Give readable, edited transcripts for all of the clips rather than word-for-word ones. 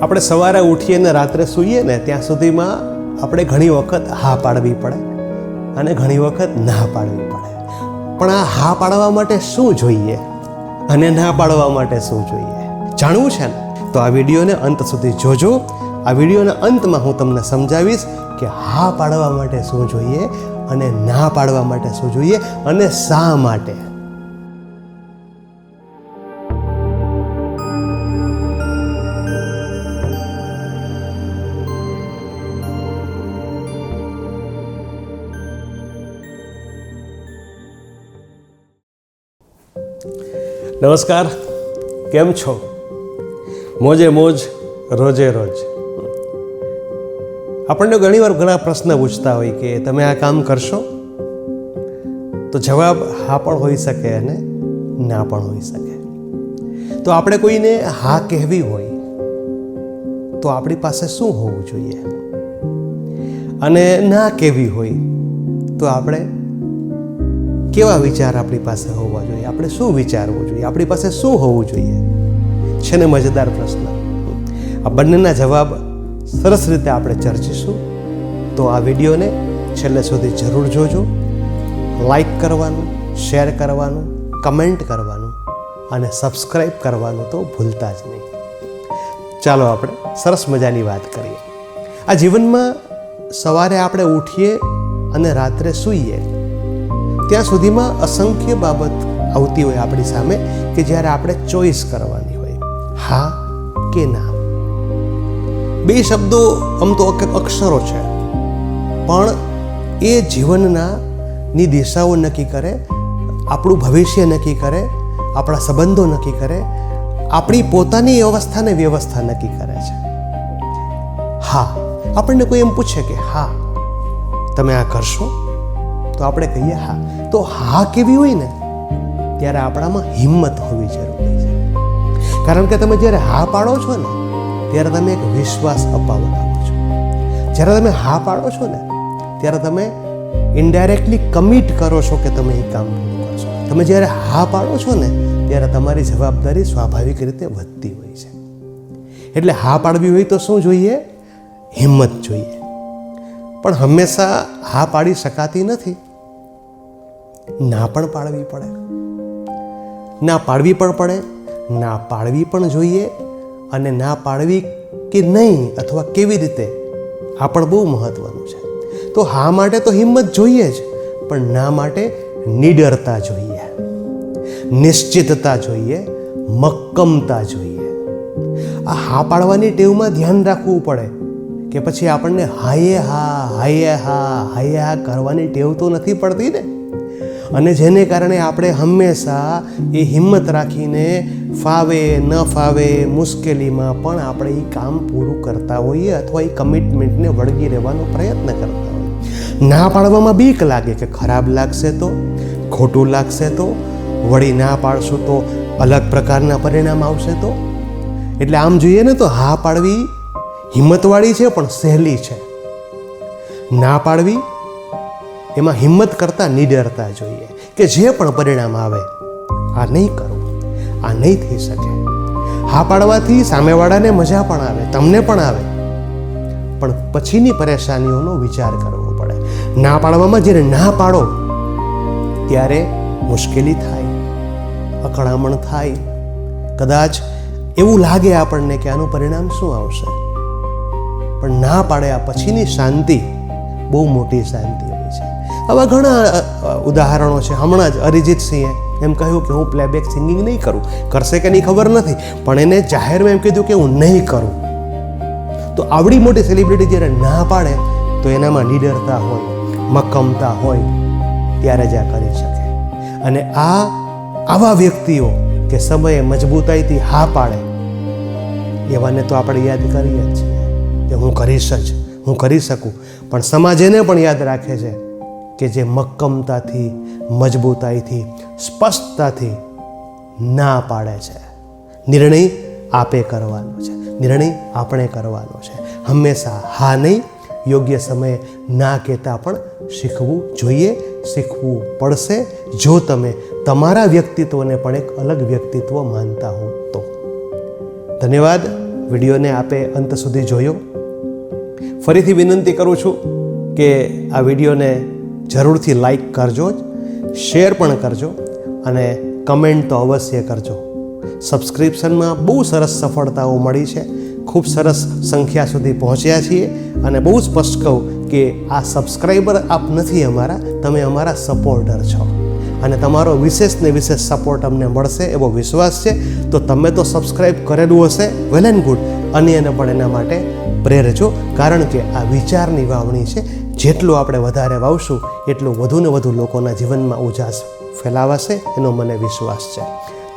આપણે સવારે ઉઠીએ ને રાત્રે સૂઈએ ને ત્યાં સુધીમાં આપણે ઘણી વખત હા પાડવી પડે અને ઘણી વખત ના પાડવી પડે. પણ આ હા પાડવા માટે શું જોઈએ અને ના પાડવા માટે શું જોઈએ જાણવું છે ને? તો આ વિડીયોને અંત સુધી જોજો. આ વિડીયોના અંતમાં હું તમને સમજાવીશ કે હા પાડવા માટે શું જોઈએ અને ના પાડવા માટે શું જોઈએ અને શા માટે. નમસ્કાર, કેમ છો? મોજે મોજ, રોજે રોજ. આપણને ઘણીવાર ઘણા પ્રશ્ન પૂછતા હોય કે તમે આ કામ કરશો? તો જવાબ હા પણ હોઈ શકે અને ના પણ હોઈ શકે. તો આપણે કોઈને હા કહેવી હોય તો આપણી પાસે શું હોવું જોઈએ, અને ના કહેવી હોય તો આપણે કેવા વિચાર આપણી પાસે હોવા જોઈએ, આપણે શું વિચારવું જોઈએ, આપણી પાસે શું હોવું જોઈએ? છે ને મજેદાર પ્રશ્ન. આ બંનેના જવાબ સરસ રીતે આપણે ચર્ચીશું. તો આ વિડીયોને છેલ્લે સુધી જરૂર જોજો. લાઈક કરવાનું, શેર કરવાનું, કમેન્ટ કરવાનું અને સબસ્ક્રાઈબ કરવાનું તો ભૂલતા જ નહીં. ચાલો આપણે સરસ મજાની વાત કરીએ. આ જીવનમાં સવારે આપણે ઉઠીએ અને રાત્રે સૂઈએ ત્યાં સુધીમાં અસંખ્ય બાબત આવતી હોય આપણી સામે કે જ્યારે આપણે ચોઈસ કરવાની હોય, હા કે ના. બે શબ્દો આમ તો અક્ષરો છે, પણ એ જીવનની દિશાઓ નક્કી કરે, આપણું ભવિષ્ય નક્કી કરે, આપણા સંબંધો નક્કી કરે, આપણી પોતાની અવસ્થાને વ્યવસ્થા નક્કી કરે છે. હા, આપણને કોઈ એમ પૂછે કે હા તમે આ કરશો, તો આપણે કહીએ હા. તો હા કેવી હોય ને ત્યારે આપણામાં હિંમત હોવી જરૂરી છે. કારણ કે તમે જ્યારે હા પાડો છો ને ત્યારે તમે એક વિશ્વાસ અપાવડાવો છો. જ્યારે તમે હા પાડો છો ને ત્યારે તમે ઇનડાયરેક્ટલી કમિટ કરો છો કે તમે એ કામ પૂરું કરશો. તમે જ્યારે હા પાડો છો ને ત્યારે તમારી જવાબદારી સ્વાભાવિક રીતે વધતી હોય છે. એટલે હા પાડવી હોય તો શું જોઈએ? હિંમત જોઈએ. પણ હંમેશા હા પાડી શકાતી નથી. ના પણ પાડવી પડે. ના પાડવી પણ પડે, ના પાડવી પણ જોઈએ, અને ના પાડવી કે નહીં અથવા કેવી રીતે આ પણ બહુ મહત્વનું છે. તો હા માટે તો હિંમત જોઈએ જ, પણ ના માટે નિડરતા જોઈએ, નિશ્ચિતતા જોઈએ, મક્કમતા જોઈએ. આ હા પાડવાની ટેવમાં ધ્યાન રાખવું પડે કે પછી આપણને હાયે હા કરવાની ટેવ તો નથી પડતી ને. અને જેને કારણે આપણે હંમેશા એ હિંમત રાખીને ફાવે ન ફાવે મુશ્કેલીમાં પણ આપણે એ કામ પૂરું કરતા હોઈએ અથવા એ કમિટમેન્ટને વળગી રહેવાનો પ્રયત્ન કરતા હોઈએ. ના પાડવામાં બીક લાગે કે ખરાબ લાગશે તો, ખોટું લાગશે તો, વળી ના પાડશો તો અલગ પ્રકારના પરિણામ આવશે તો. એટલે આમ જોઈએ ને તો હા પાડવી હિંમતવાળી છે પણ સહેલી છે. ના પાડવી એમાં હિંમત કરતાં નિડરતા જોઈએ કે જે પણ પરિણામ આવે આ નહીં કરું, આ નહીં થઈ શકે. હા પાડવાથી સામેવાળાને મજા પણ આવે, તમને પણ આવે, પણ પછીની પરેશાનીઓનો વિચાર કરવો પડે. ના પાડવામાં જ્યારે ના પાડો ત્યારે મુશ્કેલી થાય, અકળામણ થાય, કદાચ એવું લાગે આપણને કે આનું પરિણામ શું આવશે. પણ ના પાડ્યા પછીની શાંતિ બહુ મોટી શાંતિ હોય છે. આવા ઘણા ઉદાહરણો છે. હમણાં જ અરિજીત સિંહે એમ કહ્યું કે હું પ્લેબેક સિંગિંગ નહીં કરું. કરશે કે નહીં ખબર નથી, પણ એને જાહેરમાં એમ કીધું કે હું નહીં કરું. તો આવડી મોટી સેલિબ્રિટી જ્યારે ના પાડે તો એનામાં નિડરતા હોય, મક્કમતા હોય, ત્યારે જ આ કરી શકે. અને આવા વ્યક્તિઓ કે સમયે મજબૂતાઈથી હા પાડે એવાને તો આપણે યાદ કરીએ જ છીએ કે હું કરીશ જ, હું કરી શકું. પણ સમાજ એને પણ યાદ રાખે છે કે જે મક્કમતાથી, મજબૂતાઈથી, સ્પષ્ટતાથી ના પાડે છે. નિર્ણય આપે કરવાનો છે, નિર્ણય આપણે કરવાનો છે. હંમેશા હા નહીં, યોગ્ય સમયે ના કહેતા પણ શીખવું જોઈએ, શીખવું પડશે. જો તમે તમારા વ્યક્તિત્વને પણ એક અલગ વ્યક્તિત્વ માનતા હો તો. ધન્યવાદ. વિડીયોને આપે અંત સુધી જોયો. ફરીથી વિનંતી કરું છું કે આ વિડીયોને જરૂરથી લાઈક કરજો જ, શેર પણ કરજો અને કમેન્ટ તો અવશ્ય કરજો. સબસ્ક્રિપ્શનમાં બહુ સરસ સફળતાઓ મળી છે, ખૂબ સરસ સંખ્યા સુધી પહોંચ્યા છીએ અને બહુ સ્પષ્ટ કહું કે આ સબસ્ક્રાઈબર આપ નથી અમારા, તમે અમારા સપોર્ટર છો અને તમારો વિશેષ ને વિશેષ સપોર્ટ અમને મળશે એવો વિશ્વાસ છે. તો તમે તો સબસ્ક્રાઈબ કરેલું હશે, વેલ એન્ડ ગુડ, અન્યને પણ એના માટે પ્રેરજો, કારણ કે આ વિચારની વાવણી છે. જેટલું આપણે વધારે વાવશું એટલું વધુ ને વધુ લોકોના જીવનમાં ઉજાસ ફેલાવાશે, એનો મને વિશ્વાસ છે.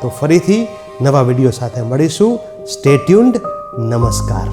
તો ફરીથી નવા વિડીયો સાથે મળીશું. Stay tuned. નમસ્કાર.